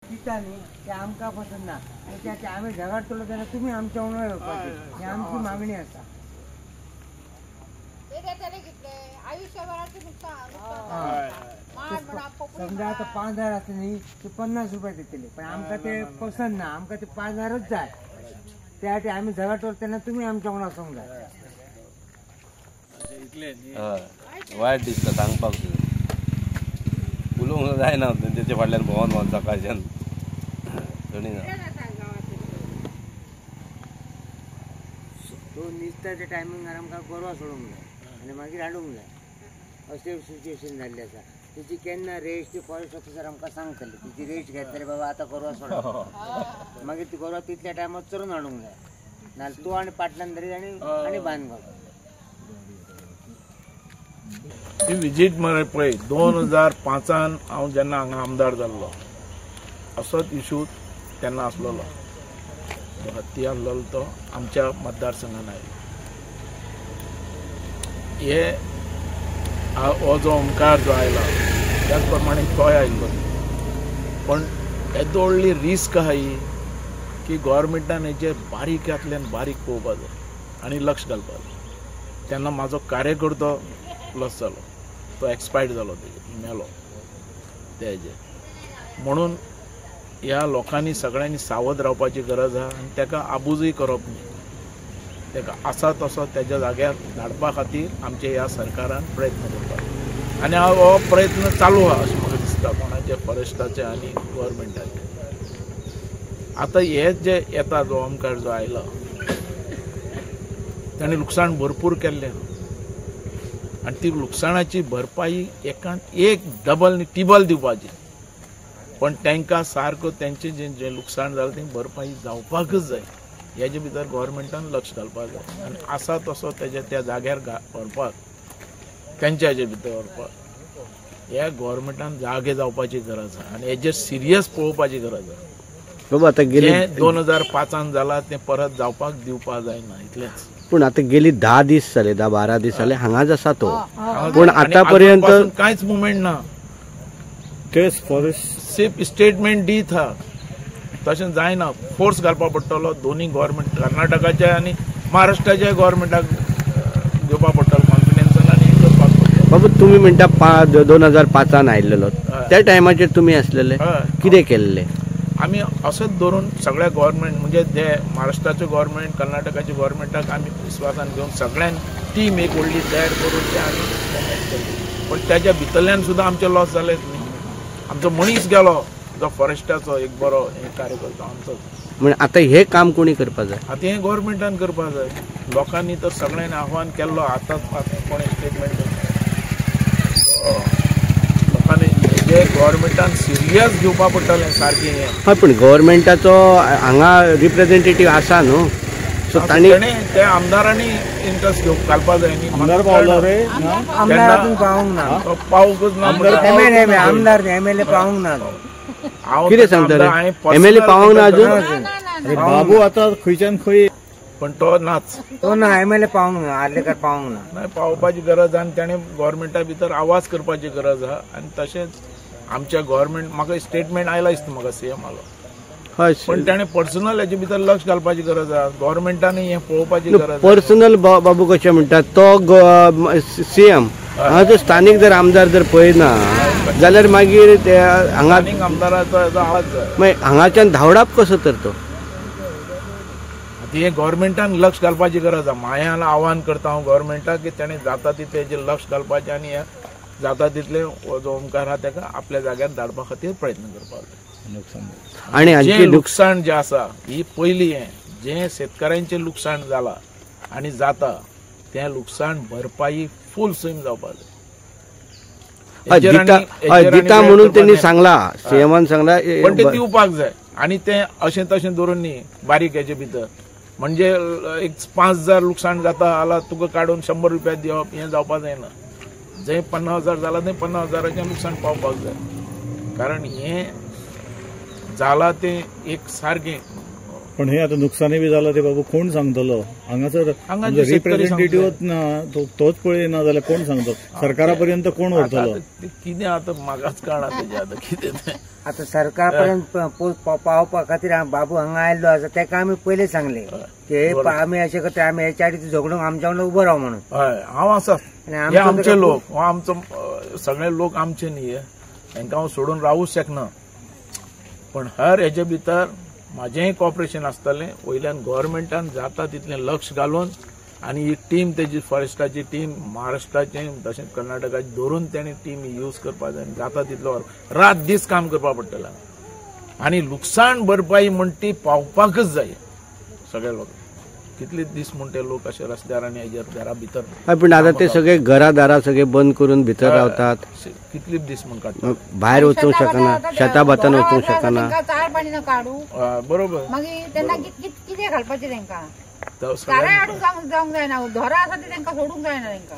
पिता न्ही ते आमकां पसंत ना ते आमी झगडटलो तेन्ना तुमी आमच्या वांगडा येवपाची ही आमची मागणी आसा. समजा आता 5,000 असले न्ही ते 50 रुपये देतले पण आमकां ते पसंत ना आमकां ते 5,000च जाय त्या खातीर आमी झगडटलो तेन्ना तुमी आमच्या वांगडा वचोंक जाय. वायट दिसता सांगपाक उलोवंक जायना तेचे फाटल्यान भोंवन भोंवन सकाळच्यान तो न्हिदताच्या टायमिंगार आमकां गोरवां सोडूंक जाय आनी मागीर हाडूंक जाय अशें सिच्युएशन जाल्लें आसा. तेची केन्ना रेस्ट ते फॉरेस्ट ऑफिसर आमकां सांगतले तेची रेस्ट घेतले बाबा आतां गोरवां सोडा मागीर ती गोरवां तितल्या टायमार चरून हाडूंक जाय नाल्यार तूं आनी पाटल्यान धरीत आनी बांद घाल. ही विजीट मरे पळय 2005 हांव जेन्ना हांगा आमदार जाल्लो असोच इशू तेन्ना आसलेलो हत्ती आसलेलो तो आमच्या मतदारसंघान आयलो. हो जो ओमकार जो आयला त्याच प्रमाणे तोय आयिल्लो पण येदो व्हडली रिस्क आहा ही की गव्हर्मेंटान हेचेर बारीकांतल्यान बारीक पळोवपा जाय आनी लक्ष घालपा जाय. तेन्ना म्हाजो कार्यकर्तो लॉस जालो तो एक्सपायर्ड जालो मेलो ते हेजेर म्हणून ह्या लोकांनी सगळ्यांनी सावध रावपाची गरज आहा आनी ताका आबूजूय करप न्ही ताका आसा तसो तेज्या जाग्यार धाडपा खातीर आमच्या ह्या सरकारान प्रयत्न करता आनी हो प्रयत्न चालू आहा अशें म्हाका दिसता कोणाचे फॉरेस्टाचे आनी गव्हर्मेंटाचे. आतां हे जे येता जो ओमकार जो आयला ताणें लुकसाण भरपूर केल्लें आनी ती लुकसाणाची भरपाई एकान एक डबल न्ही टिबल दिवपाची पण तांकां सारको तेंचें जें लुकसाण जालें तें भरपाई जावपाकच जाय. हेजे भितर गव्हर्मेंटान लक्ष घालपाक जाय आनी आसा तसो तेज्या त्या जाग्यार व्हरपाक तेंच्या हेजे भितर व्हरपाक ह्या गव्हर्मेंटान जागे जावपाची गरज आहा आनी हेजेर सिरियस पळोवपाची गरज आहा. बाबा आतां गेले 2005 जाला तें परत जावपाक दिवपाक जायना इतलेंच. पूण आतां गेली 10 दीस जाले 10-12 दीस जाले हांगाच आसा तो पूण आतां पर्यंत कांयच मुवमेंट ना. तेच फॉरेस्ट सेफ स्टेटमेंट दीत हा तशें जायना फोर्स घालपा पडटलो दोनूय गव्हर्मेंट कर्नाटकाचे आनी महाराष्ट्राच्या गव्हर्मेंटाक घेवपा पडटलो कॉन्फिडन्सान आनी करपाक पडटलो. बाबा तुमी म्हणटा 2005 आयिल्लो त्या टायमाचेर तुमी आसलेले कितें केल्लें? आमी असोच धरून सगळ्या गव्हर्मेंट म्हणजे जे महाराष्ट्राचे गव्हर्मेंट कर्नाटकाचे गव्हर्मेंटाक आमी विश्वासान घेवन सगळ्यान टीम एक व्हडली तयार करून ते आमी मॅनेज केली पण त्याच्या भितरल्यान सुद्दां आमचे लॉस जालेच न्ही. आमचो मनीस गेलो जो फॉरेस्टाचो एक बरो हे कार्यकर्तो आमचो म्हणजे आतां हे काम कोणी करपा जाय? आतां हें गव्हर्मेंटान करपा जाय. लोकांनी तर सगळ्यांनी आव्हान केल्लो आतांच कोणी स्टेटमेंट लोकांनी जे गव्हर्मेंटान सिरियस घेवपा पडटलें सारकें हें. हय पूण गव्हर्मेंटाचो हांगा रिप्रेझेंटेटीव आसा न्हू सो तांणी ते आमदारांनी इंट्रस्ट घेवप घालपा जाय न्ही. आमदार पावलो रे आमदार अजून पावूंक ना पावूंकच ना आमदार एमएलए पावूंक ना. कितें सांगता एमएलए पावूंक ना अजून? बाबू आतां खंयच्यान खंय पण तो नाच तो ना एमएलए पावूंक ना आर्लेकर पावूंक ना. नाही पावपाची गरज आहा आनी ताणें गव्हर्मेंटा भितर आवाज करपाची गरज आहा आनी तशेंच आमच्या गव्हर्मेंट म्हाका स्टेटमेंट आयला दिसता म्हाका सीएम आलो हय पण ताणें पर्सनल हेजे भितर लक्ष घालपाची गरज आहा गव्हर्मेंटानूय हें पळोवपाची गरज. पर्सनल बाबू कशें म्हणटा तो सीएम हांगा जर स्थानीक जर आमदार जर पळयना जाल्यार मागीर ते हांगा आमदाराचो हेजो आवाज जाय मागीर हांगाच्यान धांवडाप कसो तर तो हे गव्हर्मेंटान लक्ष घालपाची गरज आहा. मायान आव्हान करता हांव गव्हर्मेंटाक की ताणें जाता तितलें हेजेर लक्ष घालपाचें आनी जाता तितलें जो ओमकार आहा ताका आपल्या जाग्यार धाडपा खातीर प्रयत्न करपाक. आनी जें लुकसाण जें आसा ही पयलीं हें जें शेतकाऱ्यांचें लुकसाण जालां आनी जाता तें लुकसाण भरपाई फूल स्विम जावपाक जाय. दिता म्हणून त्यांनी सांगला सीएमान सांगला पण ते दिवपाक जाय आनी तें अशें तशें धरून न्ही बारीक हेजे भितर म्हणजे एक 5,000 लुकसाण जाता जाल्यार तुका काडून 100 रुपया दिवप हें जावपाक जायना. जे 50,000 जाला तें 50,000चें लुकसाण पावपाक जाय कारण हें जालां तें एक सारकें पण हे आता नुकसानी बी झालं ते बाबा कोण सांगतलो हांगासर हांगाचे शेतकरी रिप्रेझेंटेटिव्ह तोच पळयना जाल्यार कोण सांगतो सरकारापर्यंत कोण व्हरतलो ते कितें आता म्हाकाच कळना तेजे आता कितें तें आता सरकारपर्यंत पावपा खातीर बाबू हांगा आयल्लो आसा तेका आमी पयलीं सांगले की हे आमी अशें करता आमी हेच्या आडी झगडूंक आमच्या वांगडा उबो राव म्हणून. हय हांव आसा आनी हे आमचे लोक हो आमचो सगळे लोक आमचे न्ही तांकां हांव सोडून रावूच शकना. पण हर हेजे भितर म्हाजेंय कॉपरेशन आसतलें वयल्यान गव्हर्मेंटान जाता तितलें लक्ष घालून आनी ही टीम तेजी फॉरेस्टाची टीम महाराष्ट्राचें तशेंच कर्नाटकाची धरून तेणी टीम यूज करपा जाय. जाता तितलो रात दीस काम करपा पडटलें आनी लुकसाण भरपाई म्हण ती पावपाकच जाय सगळे लोक. कितलेच दीस म्हण ते लोक अशे रस्त्यार आनी हेजेर घरा भितर. पण आता ते सगळे घरादारा सगळे बंद करून भितर रावतात. कितलेच दीस म्हण काडटा भायर वचूंक शकना शेता भातान वचूंक शकना. चार पाणी न काढू बरोबर मागीर तेन्ना कितें घालपाचें तांकां तो चाराय हाडूंक जावंक जायना. घरां आसा ती तांकां सोडूंक जायना तांकां.